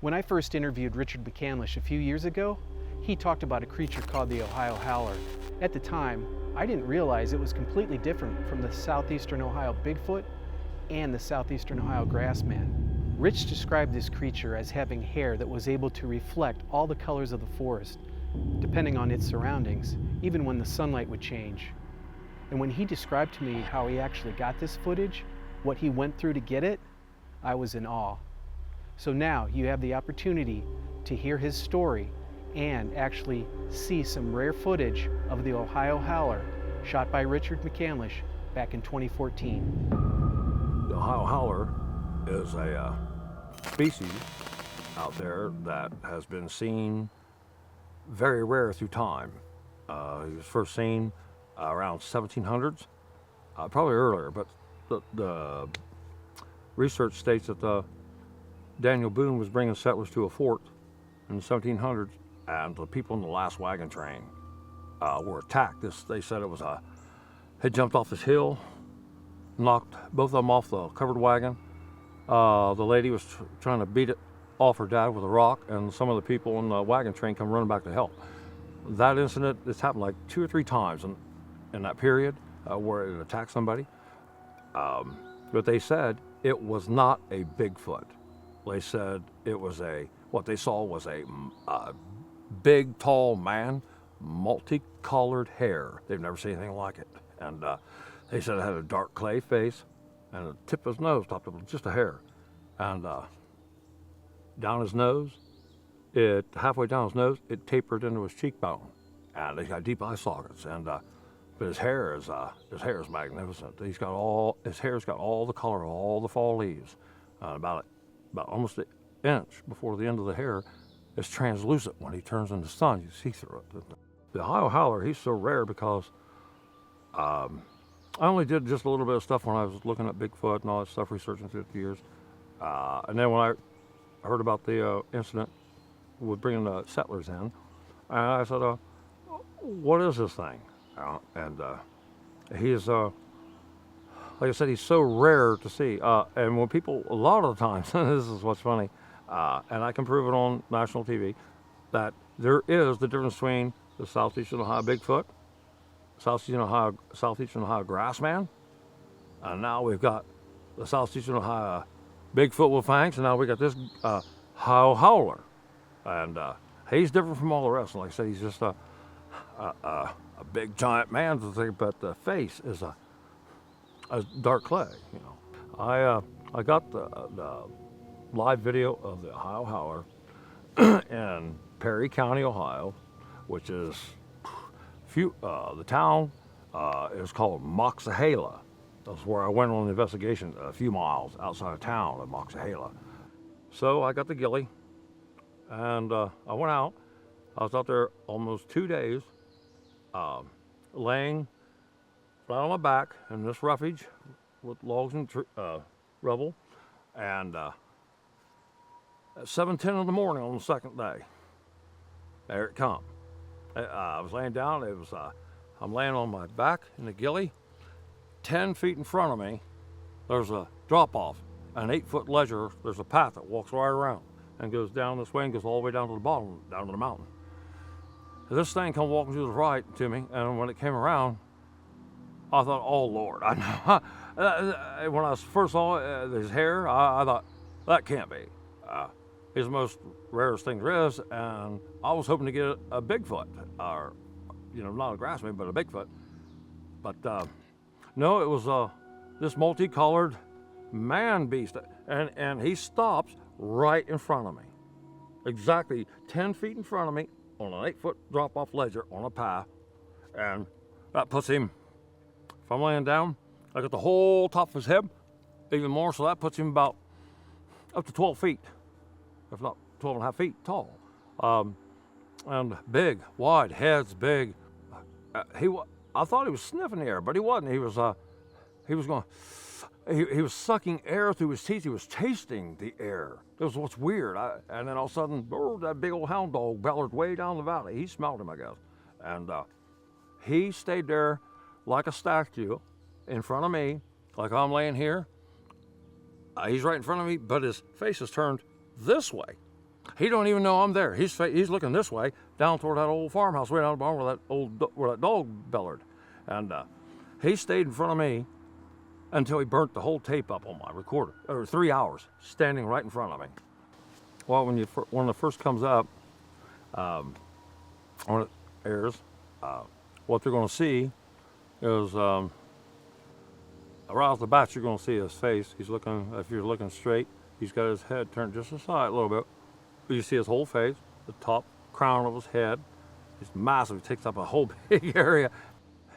When I first interviewed Richard McCandlish a few years ago, he talked about a creature called the Ohio Howler. At the time, I didn't realize it was completely different from the southeastern Ohio Bigfoot and the southeastern Ohio Grassman. Rich described this creature as having hair that was able to reflect all the colors of the forest, depending on its surroundings, even when the sunlight would change. And when he described to me how he actually got this footage, what he went through to get it, I was in awe. So now you have the opportunity to hear his story and actually see some rare footage of the Ohio Howler shot by Richard McCandlish back in 2014. The Ohio Howler is a species out there that has been seen very rare through time. He was first seen around 1700s, probably earlier, but the research states that Daniel Boone was bringing settlers to a fort in the 1700s, and the people in the last wagon train were attacked. They said it was had jumped off this hill, knocked both of them off the covered wagon. The lady was trying to beat it off her dad with a rock, and some of the people in the wagon train come running back to help. That incident, it's happened like 2 or 3 times in that period where it attacked somebody. But they said it was not a Bigfoot. They said it was what they saw was a big, tall man, multicolored hair. They've never seen anything like it. And they said it had a dark clay face, and the tip of his nose topped up with just a hair. And down his nose, halfway down his nose, it tapered into his cheekbone. And he's got deep eye sockets. And but his hair is magnificent. His hair's got all the color of all the fall leaves. About almost an inch before the end of the hair, it's translucent. When he turns in the sun, you see through it. The Ohio Howler, he's so rare because I only did just a little bit of stuff when I was looking at Bigfoot and all that stuff, researching through the years. And then when I heard about the incident with bringing the settlers in, and I said, what is this thing? And he's, like I said, he's so rare to see. And when people, a lot of the times, this is what's funny, and I can prove it on national TV, that there is the difference between the southeastern Ohio Bigfoot, southeastern Ohio Grassman, and now we've got the southeastern Ohio Bigfoot with fangs, and now we got this Ohio Howler. And he's different from all the rest. And like I said, he's just a big giant man, but the face is a dark clay. You know, I got the live video of the Ohio Howler in Perry County, Ohio, which is the town is called Moxahala. That's where I went on the investigation, a few miles outside of town of Moxahala. So I got the ghillie, and I went out. I was out there almost 2 days, laying flat on my back in this roughage with logs and rubble, and at 7:10 in the morning on the second day, there it come. I was laying down. I'm laying on my back in the ghillie. 10 feet in front of me, there's a drop-off, an 8-foot ledge. There's a path that walks right around and goes down this way and goes all the way down to the bottom, down to the mountain. This thing come walking to the right to me, and when it came around, I thought, oh Lord, I know. When I first saw his hair, I thought, that can't be. He's the most rarest thing there is, and I was hoping to get a Bigfoot, or, not a Grassman, but a Bigfoot. But no, it was this multicolored man beast, and he stops right in front of me, exactly 10 feet in front of me on an 8-foot drop-off ledger on a path, and that puts him, if I'm laying down, I got the whole top of his head, even more, so that puts him about up to 12 feet, if not 12 and a half feet tall. And big, wide, heads big. I thought he was sniffing the air, but he wasn't. He was sucking air through his teeth. He was tasting the air. That was what's weird. And then all of a sudden, that big old hound dog bellered way down the valley. He smelled him, I guess. And he stayed there like a statue in front of me, like I'm laying here. He's right in front of me, but his face is turned this way. He don't even know I'm there. He's looking this way, down toward that old farmhouse way down the bottom where that dog bellered. And he stayed in front of me until he burnt the whole tape up on my recorder. 3 hours, standing right in front of me. Well, when it first comes up, when it airs, what they're going to see is right off the bat, you're going to see his face. He's looking, if you're looking straight, he's got his head turned just aside a little bit. But you see his whole face, the top crown of his head. He's massive. He takes up a whole big area.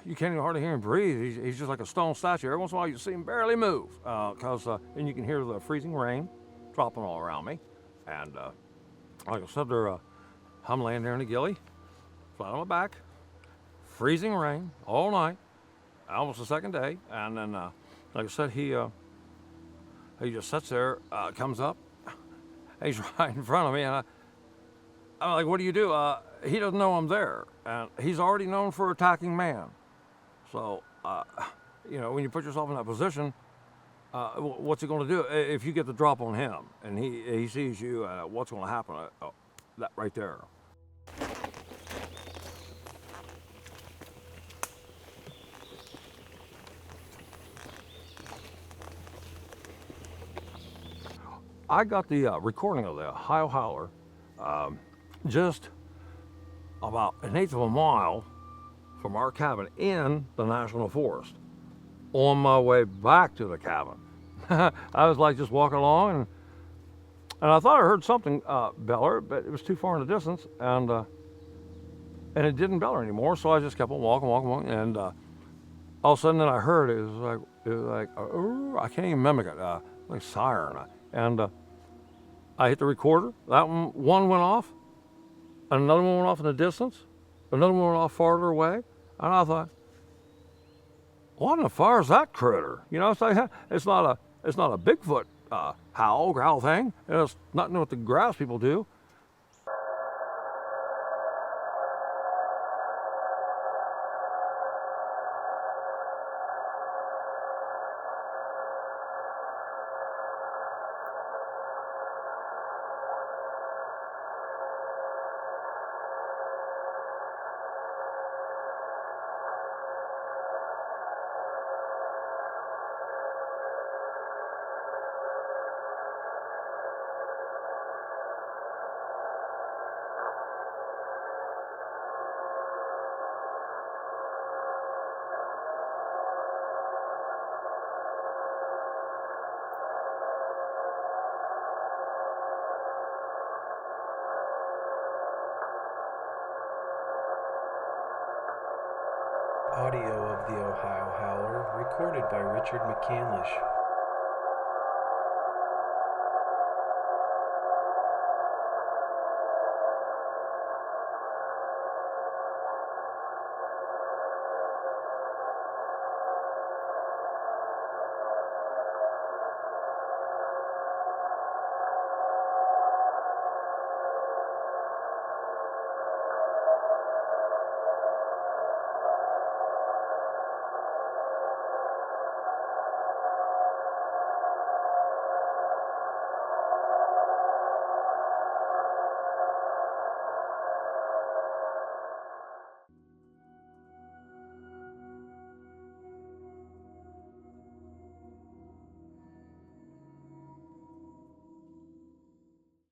You can't even hardly hear him breathe. He's just like a stone statue. Every once in a while, you see him barely move, and you can hear the freezing rain dropping all around me. And like I said, I'm laying there in the ghillie, flat on my back, freezing rain all night, almost the second day. And then, like I said, he just sits there, comes up, he's right in front of me, and I'm like, what do you do? He doesn't know I'm there, and he's already known for attacking man. So, you know, when you put yourself in that position, what's he going to do if you get the drop on him and he sees you? What's going to happen? That right there. I got the recording of the Ohio Howler just about 1/8 of a mile from our cabin in the National Forest. On my way back to the cabin, I was like just walking along, and I thought I heard something beller, but it was too far in the distance, and it didn't beller anymore. So I just kept on walking, and all of a sudden, then I heard it was like I can't even mimic it, like siren, and I hit the recorder. That one went off, and another one went off in the distance, another one went off farther away, and I thought, what in the fire is that critter? You know, it's not a Bigfoot growl thing. It's nothing what the grass people do. Audio of the Ohio Howler, recorded by Richard McCandlish.